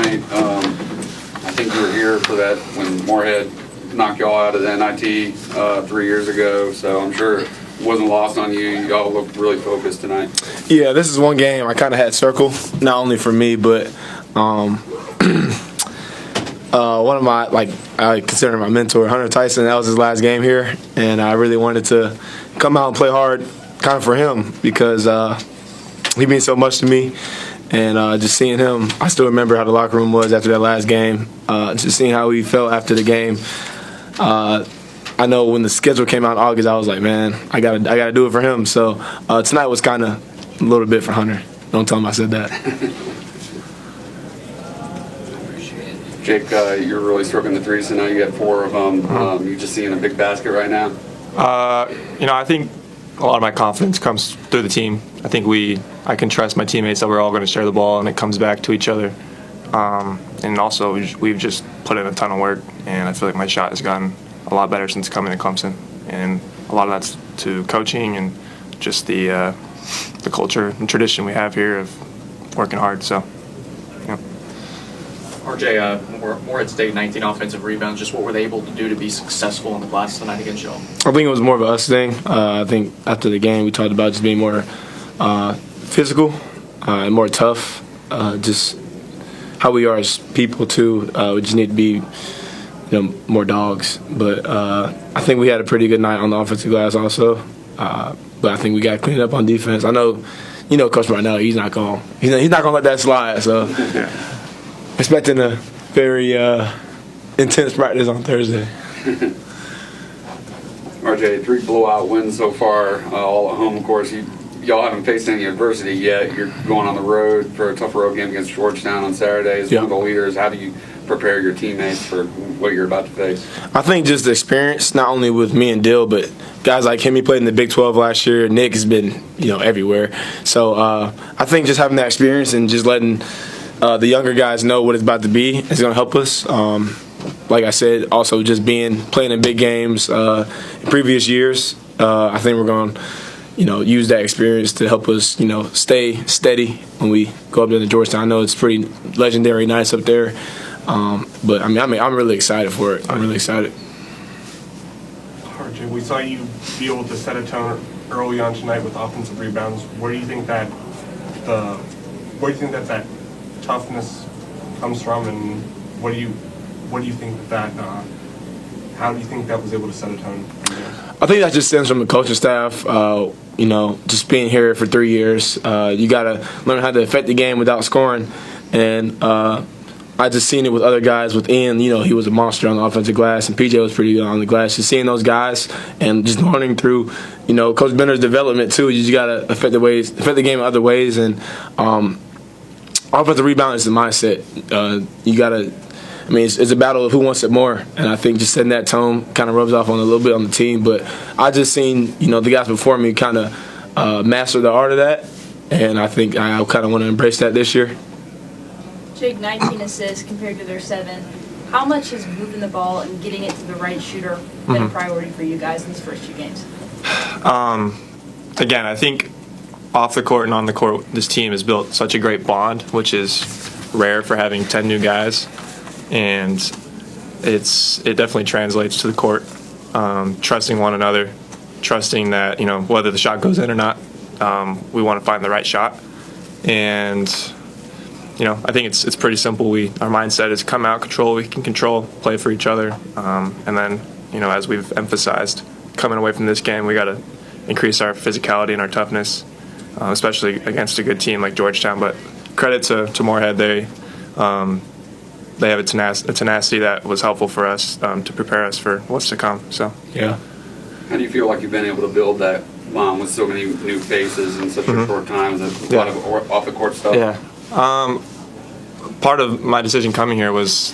teammate. I think you were here for that when Morehead knocked y'all out of the NIT 3 years ago, so I'm sure it wasn't lost on you. Y'all looked really focused tonight. Yeah, this is one game I kind of had circled, not only for me, but one of my, I consider my mentor, Hunter Tyson. That was his last game here, and I really wanted to come out and play hard kind of for him because he means so much to me. And just seeing him, I still remember how the locker room was after that last game. Just seeing how he felt after the game. I know when the schedule came out in August, I was like, man, I gotta do it for him. So tonight was kind of a little bit for Hunter. Don't tell him I said that. Jake, you're really stroking the threes tonight. You got 4 of them. You just seeing a big basket right now? I think a lot of my confidence comes through the team. I think I can trust my teammates that we're all going to share the ball and it comes back to each other. And also, we've just put in a ton of work, and I feel like my shot has gotten a lot better since coming to Clemson. And a lot of that's to coaching and just the culture and tradition we have here of working hard. So, yeah. RJ, Morehead State 19 offensive rebounds. Just what were they able to do to be successful in the glass tonight against y'all? I think it was more of a us thing. I think after the game we talked about just being more physical and more tough. Just how we are as people too. We just need to be, more dogs. But I think we had a pretty good night on the offensive glass also. But I think we got to clean up on defense. I know, Coach Barnell, he's not gonna let that slide. So. Expecting a very intense practice on Thursday. RJ, 3 blowout wins so far, all at home, of course. Y'all haven't faced any adversity yet. You're going on the road for a tough road game against Georgetown on Saturday as one of the leaders. How do you prepare your teammates for what you're about to face? I think just the experience, not only with me and Dill, but guys like him, he played in the Big 12 last year. Nick has been, everywhere. So I think just having that experience and just letting the younger guys know what it's about to be is going to help us. Like I said, also just playing in big games in previous years, I think we're going to, use that experience to help us, stay steady when we go up there to Georgetown. I know it's pretty legendary nice up there, but I'm really excited for it. I'm really excited. RJ, we saw you be able to set a tone early on tonight with offensive rebounds. Where do you think that toughness comes from, and what do you think that how do you think that was able to set a tone? I think that just stems from the coaching staff. Just being here for 3 years, you gotta learn how to affect the game without scoring, and I just seen it with other guys. With Ian, he was a monster on the offensive glass, and PJ was pretty good on the glass. Just seeing those guys and just learning through, Coach Benner's development too. You just gotta affect the game in other ways, and offensive rebound is the mindset. You gotta. It's a battle of who wants it more, and I think just setting that tone kind of rubs off on a little bit on the team. But I just seen, the guys before me kind of master the art of that, and I think I kind of want to embrace that this year. Jake, 19 assists compared to their 7. How much has moving the ball and getting it to the right shooter been a priority for you guys in these first 2 games? Again, I think off the court and on the court, this team has built such a great bond, which is rare for having 10 new guys. And it definitely translates to the court, trusting one another, trusting that, whether the shot goes in or not, we want to find the right shot. And, I think it's pretty simple. Our mindset is come out, control what we can control, play for each other. And then, as we've emphasized, coming away from this game, we got to increase our physicality and our toughness, especially against a good team like Georgetown. But credit to Morehead, they have a tenacity that was helpful for us to prepare us for what's to come. So yeah. How do you feel like you've been able to build that with so many new faces in such a short time? A lot of off the court stuff. Yeah. Part of my decision coming here was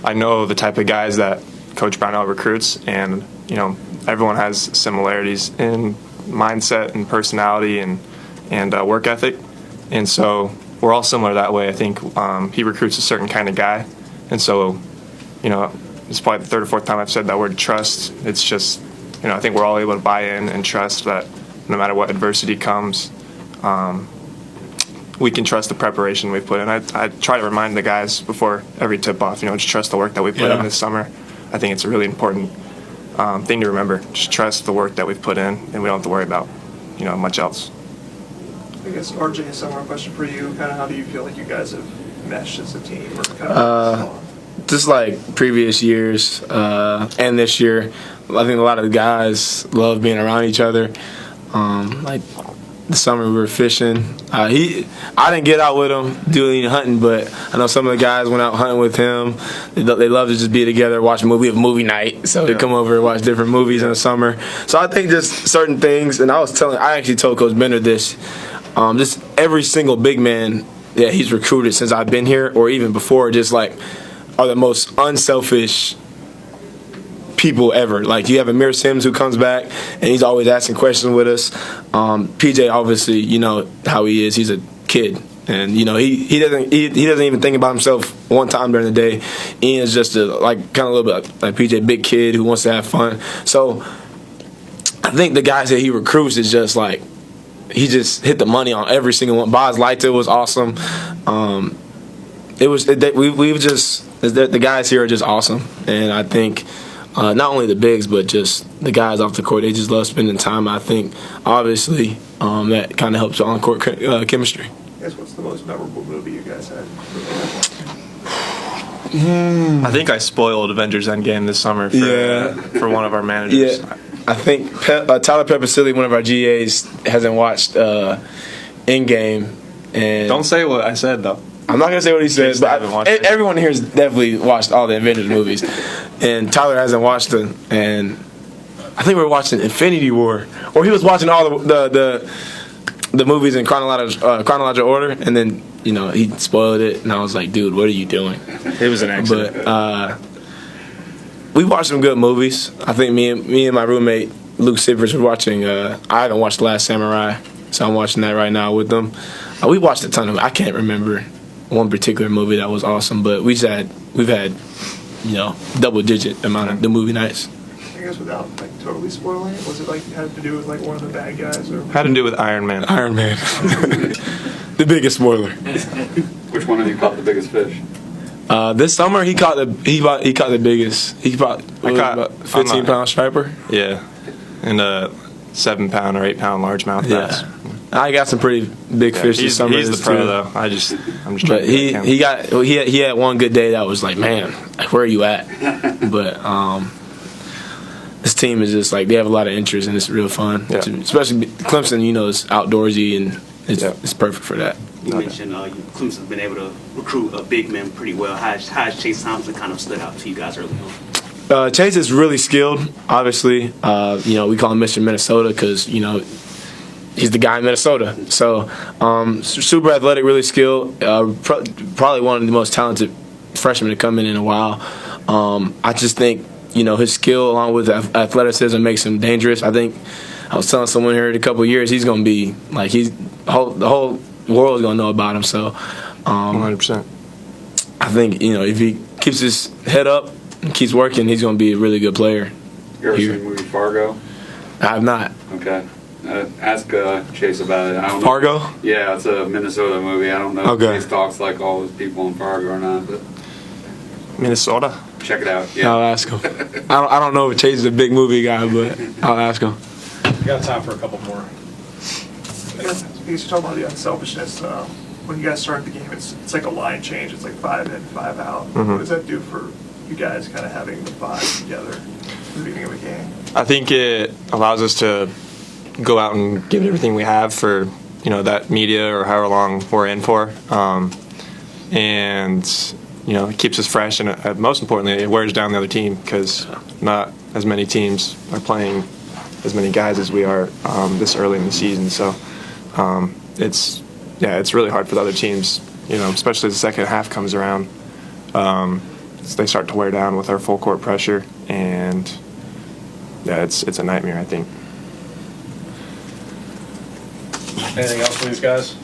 I know the type of guys that Coach Brownell recruits, and everyone has similarities in mindset and personality and work ethic, and so we're all similar that way. I think he recruits a certain kind of guy. And so, it's probably the 3rd or 4th time I've said that word trust. It's just, I think we're all able to buy in and trust that no matter what adversity comes, we can trust the preparation we've put in. I try to remind the guys before every tip-off, just trust the work that we put in this summer. I think it's a really important thing to remember. Just trust the work that we've put in, and we don't have to worry about, much else. I guess, RJ, a similar question for you. Kind of how do you feel like you guys have meshed as a team? Or kind of Just like previous years and this year, I think a lot of the guys love being around each other. Like the summer we were fishing. I didn't get out with him doing hunting, but I know some of the guys went out hunting with him. They love to just be together, watch a movie. We have movie night, so they come over and watch different movies in the summer. So I think just certain things, and I actually told Coach Bender this, just every single big man that he's recruited since I've been here, or even before, just like are the most unselfish people ever. Like you have Amir Sims who comes back and he's always asking questions with us. PJ, obviously, you know how he is. He's a kid, and he doesn't even think about himself one time during the day. Ian's just a kind of a little bit like PJ, big kid who wants to have fun. So I think the guys that he recruits is just like he just hit the money on every single one. Boz Leiter was awesome. The guys here are just awesome, and I think not only the bigs but just the guys off the court, they just love spending time. I think obviously that kind of helps on court chemistry. I guess what's the most memorable movie you guys had? I think I spoiled Avengers Endgame this summer for one of our managers. Yeah, I think Tyler Peppersilly, one of our GAs, hasn't watched Endgame. And Don't say what I said though. I'm not gonna say what he said, but everyone here has definitely watched all the Avengers movies, and Tyler hasn't watched them. And I think we were watching Infinity War, or he was watching all the movies in chronological order, and then he spoiled it, and I was like, dude, what are you doing? It was an accident. But we watched some good movies. I think me and my roommate Luke Sivers were watching. I haven't watched The Last Samurai, so I'm watching that right now with them. We watched a ton of. I can't remember one particular movie that was awesome, but we've had double-digit amount of the movie nights. I guess without totally spoiling it, was it had to do with one of the bad guys or? Had to do with Iron Man. Iron Man, the biggest spoiler. Which one of you caught the biggest fish? This summer he caught the biggest. He caught about 15-pound striper. Yeah, and a 7-pound or 8-pound largemouth. Yeah. I got some pretty big fish this summer. He's the pro though. I'm just trying but to he had one good day that was like, man, where are you at? But this team is just they have a lot of interest and it's real fun. Yeah. Especially Clemson, is outdoorsy and it's perfect for that. You mentioned Clemson's been able to recruit a big man pretty well. How has Chase Thompson kind of stood out to you guys early on? Chase is really skilled. Obviously, we call him Mr. Minnesota because he's the guy in Minnesota. So super athletic, really skilled. Probably one of the most talented freshmen to come in a while. I just think his skill along with athleticism makes him dangerous. I think I was telling someone here in a couple of years he's going to be the whole world is going to know about him. So 100%. I think if he keeps his head up and keeps working, he's going to be a really good player. You ever seen the movie Fargo? I have not. Okay. Ask Chase about it. I don't know. Fargo? Yeah, it's a Minnesota movie. I don't know if Okay. Chase talks like all those people in Fargo or not, but Minnesota. check it out. Yeah. I'll ask him. I don't know if Chase is a big movie guy, but I'll ask him. We got time for a couple more. Because you talk about the unselfishness. When you guys start the game, it's like a line change. It's like 5 in, 5 out. Mm-hmm. What does that do for you guys kind of having the 5 together at the beginning of a game? I think it allows us to go out and give it everything we have for that media or however long we're in for, and it keeps us fresh, and most importantly, it wears down the other team because not as many teams are playing as many guys as we are this early in the season. So it's really hard for the other teams, especially as the second half comes around. They start to wear down with our full court pressure, and it's a nightmare, I think. Anything else for these guys?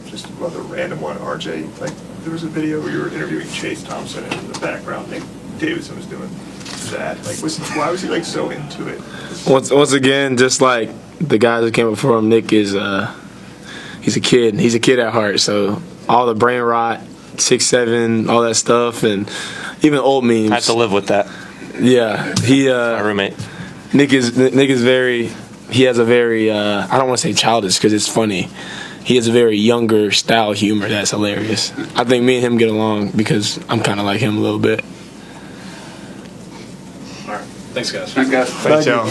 Just another random one, RJ. There was a video where you were interviewing Chase Thompson, and in the background, Nick Davidson was doing that. Why was he so into it? Once again, just like the guys that came before him, Nick is he's a kid. He's a kid at heart. So all the brain rot, 6'7", all that stuff, and even old memes. I have to live with that. Yeah, My roommate. Nick is very. He has a very. I don't want to say childish because it's funny. He has a very younger style humor that's hilarious. I think me and him get along because I'm kind of like him a little bit. All right. Thanks, guys. Thanks, guys. Thanks, y'all.